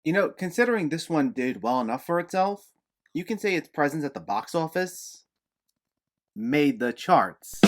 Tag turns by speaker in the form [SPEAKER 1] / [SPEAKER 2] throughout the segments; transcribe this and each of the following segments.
[SPEAKER 1] Considering this one did well enough for itself, you can say its presence at the box office made the charts.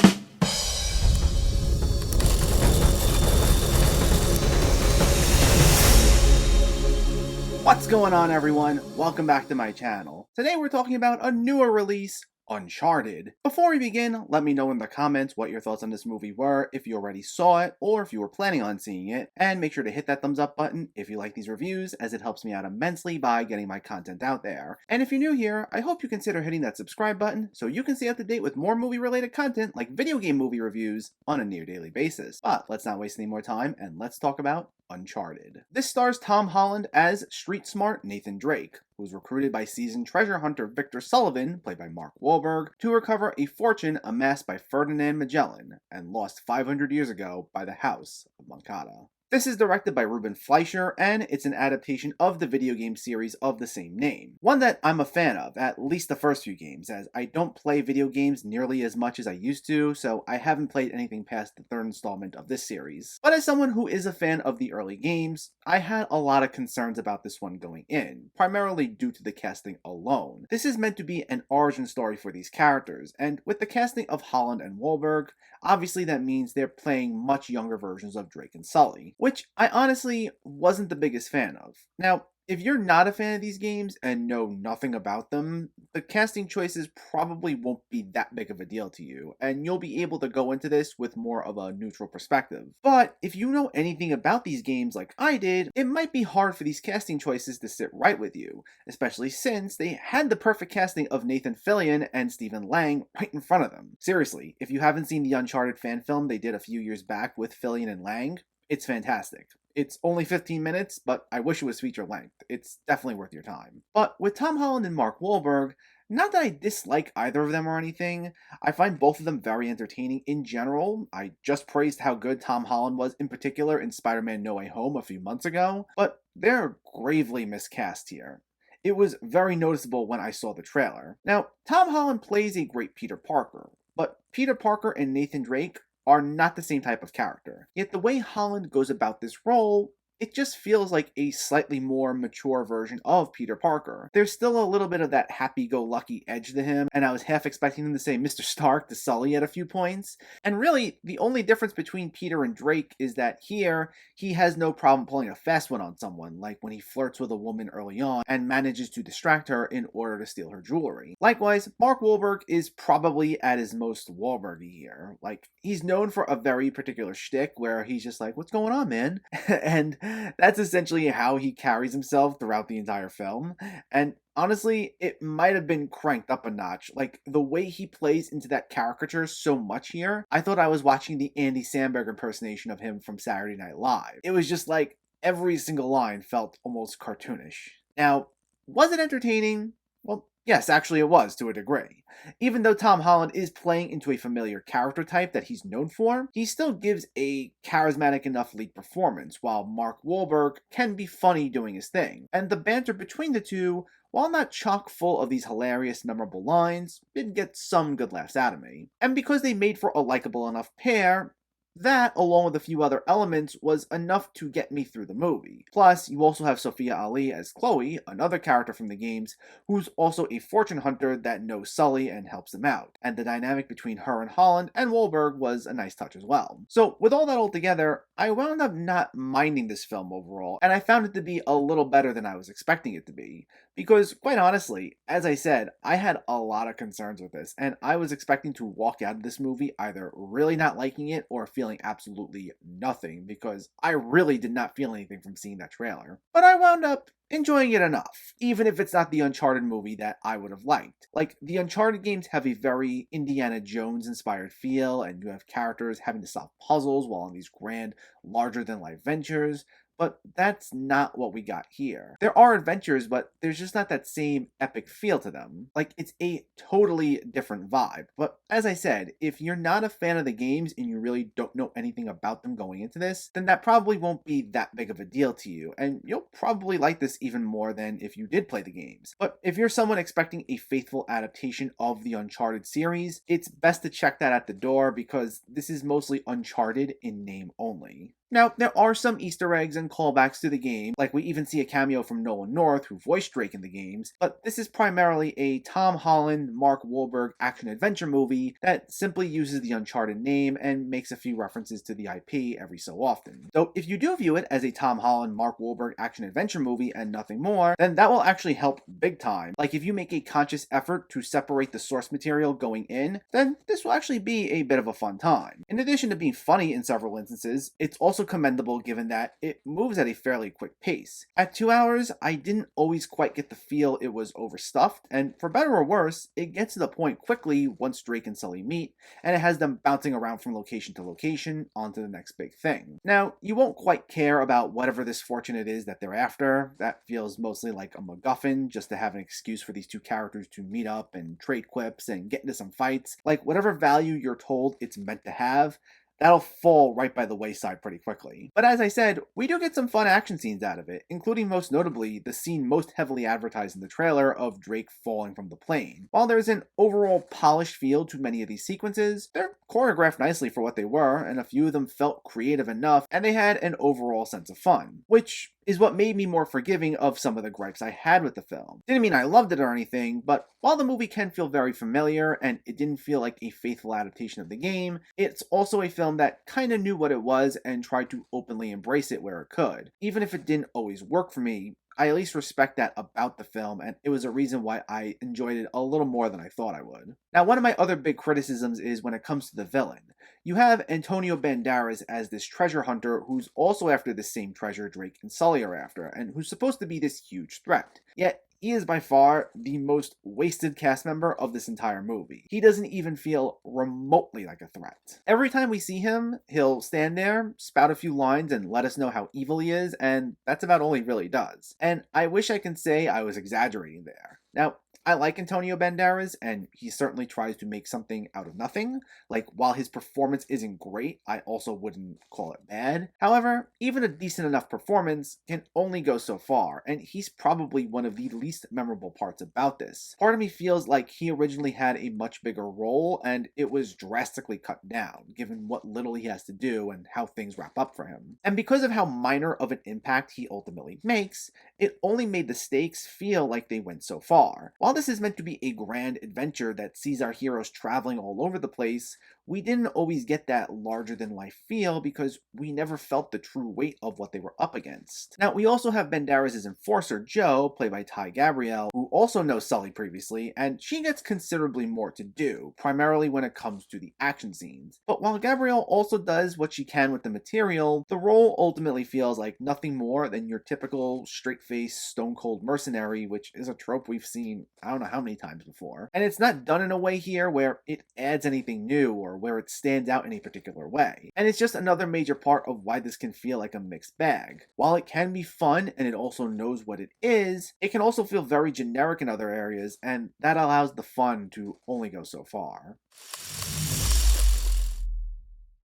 [SPEAKER 1] What's going on, everyone? Welcome back to my channel. Today we're talking about a newer release, Uncharted. Before we begin, let me know in the comments what your thoughts on this movie were, if you already saw it, or if you were planning on seeing it, and make sure to hit that thumbs up button if you like these reviews, as it helps me out immensely by getting my content out there. And if you're new here, I hope you consider hitting that subscribe button so you can stay up to date with more movie-related content like video game movie reviews on a near-daily basis. But let's not waste any more time, and let's talk about Uncharted. This stars Tom Holland as street-smart Nathan Drake, who's recruited by seasoned treasure hunter Victor Sullivan, played by Mark Wahlberg, to recover a fortune amassed by Ferdinand Magellan and lost 500 years ago by the House of Moncada. This is directed by Ruben Fleischer, and it's an adaptation of the video game series of the same name. One that I'm a fan of, at least the first few games, as I don't play video games nearly as much as I used to, so I haven't played anything past the third installment of this series. But as someone who is a fan of the early games, I had a lot of concerns about this one going in, primarily due to the casting alone. This is meant to be an origin story for these characters, and with the casting of Holland and Wahlberg, obviously that means they're playing much younger versions of Drake and Sully, which I honestly wasn't the biggest fan of. Now, if you're not a fan of these games and know nothing about them, the casting choices probably won't be that big of a deal to you, and you'll be able to go into this with more of a neutral perspective. But if you know anything about these games like I did, it might be hard for these casting choices to sit right with you, especially since they had the perfect casting of Nathan Fillion and Stephen Lang right in front of them. Seriously, if you haven't seen the Uncharted fan film they did a few years back with Fillion and Lang, it's fantastic. It's only 15 minutes, but I wish it was feature length. It's definitely worth your time. But with Tom Holland and Mark Wahlberg, not that I dislike either of them or anything, I find both of them very entertaining in general. I just praised how good Tom Holland was in particular in Spider-Man No Way Home a few months ago, but they're gravely miscast here. It was very noticeable when I saw the trailer. Now, Tom Holland plays a great Peter Parker, but Peter Parker and Nathan Drake are not the same type of character. Yet the way Holland goes about this role, it just feels like a slightly more mature version of Peter Parker. There's still a little bit of that happy-go-lucky edge to him, and I was half expecting him to say Mr. Stark to Sully at a few points. And really, the only difference between Peter and Drake is that here, he has no problem pulling a fast one on someone, like when he flirts with a woman early on and manages to distract her in order to steal her jewelry. Likewise, Mark Wahlberg is probably at his most Wahlberg-y here. Like, he's known for a very particular shtick where he's just like, what's going on, man? And that's essentially how he carries himself throughout the entire film. And honestly, it might have been cranked up a notch. Like, the way he plays into that caricature so much here, I thought I was watching the Andy Samberg impersonation of him from Saturday Night Live. It was just like, every single line felt almost cartoonish. Now, was it entertaining? Well, yes, actually it was, to a degree. Even though Tom Holland is playing into a familiar character type that he's known for, he still gives a charismatic enough lead performance, while Mark Wahlberg can be funny doing his thing. And the banter between the two, while not chock full of these hilarious, memorable lines, did get some good laughs out of me. And because they made for a likable enough pair, that, along with a few other elements, was enough to get me through the movie. Plus, you also have Sophia Ali as Chloe, another character from the games, who's also a fortune hunter that knows Sully and helps him out. And the dynamic between her and Holland and Wahlberg was a nice touch as well. So, with all that all together, I wound up not minding this film overall, and I found it to be a little better than I was expecting it to be. Because, quite honestly, as I said, I had a lot of concerns with this, and I was expecting to walk out of this movie either really not liking it or feeling absolutely nothing, because I really did not feel anything from seeing that trailer. But I wound up enjoying it enough, even if it's not the Uncharted movie that I would have liked. Like, the Uncharted games have a very Indiana Jones-inspired feel, and you have characters having to solve puzzles while on these grand, larger-than-life ventures, but that's not what we got here. There are adventures, but there's just not that same epic feel to them. Like, it's a totally different vibe. But as I said, if you're not a fan of the games and you really don't know anything about them going into this, then that probably won't be that big of a deal to you, and you'll probably like this even more than if you did play the games. But if you're someone expecting a faithful adaptation of the Uncharted series, it's best to check that at the door, because this is mostly Uncharted in name only. Now, there are some Easter eggs and callbacks to the game, like we even see a cameo from Nolan North, who voiced Drake in the games, but this is primarily a Tom Holland, Mark Wahlberg action-adventure movie that simply uses the Uncharted name and makes a few references to the IP every so often. So if you do view it as a Tom Holland, Mark Wahlberg action-adventure movie and nothing more, then that will actually help big time. Like if you make a conscious effort to separate the source material going in, then this will actually be a bit of a fun time. In addition to being funny in several instances, it's also commendable given that it moves at a fairly quick pace. At 2 hours, I didn't always quite get the feel it was overstuffed, and for better or worse, it gets to the point quickly once Drake and Sully meet, and it has them bouncing around from location to location onto the next big thing. Now, you won't quite care about whatever this fortune it is that they're after. That feels mostly like a MacGuffin, just to have an excuse for these two characters to meet up and trade quips and get into some fights. Like, whatever value you're told it's meant to have, that'll fall right by the wayside pretty quickly. But as I said, we do get some fun action scenes out of it, including most notably the scene most heavily advertised in the trailer of Drake falling from the plane. While there's an overall polished feel to many of these sequences, they're choreographed nicely for what they were, and a few of them felt creative enough, and they had an overall sense of fun, which is what made me more forgiving of some of the gripes I had with the film. Didn't mean I loved it or anything, but while the movie can feel very familiar and it didn't feel like a faithful adaptation of the game, it's also a film that kinda knew what it was and tried to openly embrace it where it could. Even if it didn't always work for me, I at least respect that about the film, and it was a reason why I enjoyed it a little more than I thought I would. Now, one of my other big criticisms is when it comes to the villain. You have Antonio Banderas as this treasure hunter who's also after the same treasure Drake and Sully are after, and who's supposed to be this huge threat. Yet, he is by far the most wasted cast member of this entire movie. He doesn't even feel remotely like a threat. Every time we see him, he'll stand there, spout a few lines, and let us know how evil he is, and that's about all he really does. And I wish I can say I was exaggerating there. Now, I like Antonio Banderas, and he certainly tries to make something out of nothing. Like, while his performance isn't great, I also wouldn't call it bad. However, even a decent enough performance can only go so far, and he's probably one of the least memorable parts about this. Part of me feels like he originally had a much bigger role, and it was drastically cut down, given what little he has to do and how things wrap up for him. And because of how minor of an impact he ultimately makes, it only made the stakes feel like they went so far. While this is meant to be a grand adventure that sees our heroes traveling all over the place, we didn't always get that larger-than-life feel because we never felt the true weight of what they were up against. Now, we also have Banderas' enforcer, Jo, played by Ty Gabrielle, who also knows Sully previously, and she gets considerably more to do, primarily when it comes to the action scenes. But while Gabrielle also does what she can with the material, the role ultimately feels like nothing more than your typical straight-faced, stone-cold mercenary, which is a trope we've seen I don't know how many times before. And it's not done in a way here where it adds anything new or where it stands out in a particular way. And it's just another major part of why this can feel like a mixed bag. While it can be fun and it also knows what it is, it can also feel very generic in other areas, and that allows the fun to only go so far.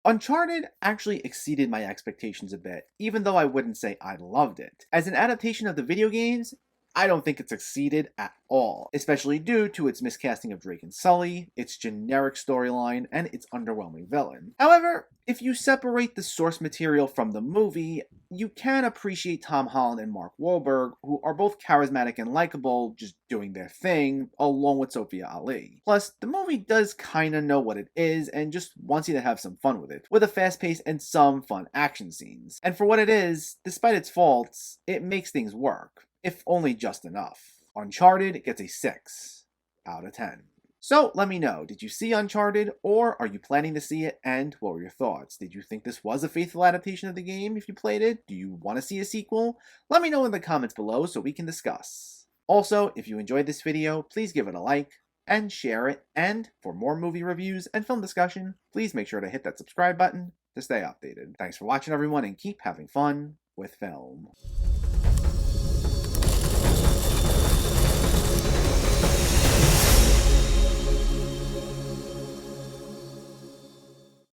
[SPEAKER 1] Uncharted actually exceeded my expectations a bit, even though I wouldn't say I loved it. As an adaptation of the video games, I don't think it succeeded at all, especially due to its miscasting of Drake and Sully, its generic storyline, and its underwhelming villain. However, if you separate the source material from the movie, you can appreciate Tom Holland and Mark Wahlberg, who are both charismatic and likable, just doing their thing, along with Sophia Ali. Plus, the movie does kinda know what it is and just wants you to have some fun with it, with a fast pace and some fun action scenes. And for what it is, despite its faults, it makes things work, if only just enough. Uncharted gets a 6 out of 10. So let me know, did you see Uncharted, or are you planning to see it, and what were your thoughts? Did you think this was a faithful adaptation of the game if you played it? Do you want to see a sequel? Let me know in the comments below so we can discuss. Also, if you enjoyed this video, please give it a like and share it, and for more movie reviews and film discussion, please make sure to hit that subscribe button to stay updated. Thanks for watching everyone, and keep having fun with film.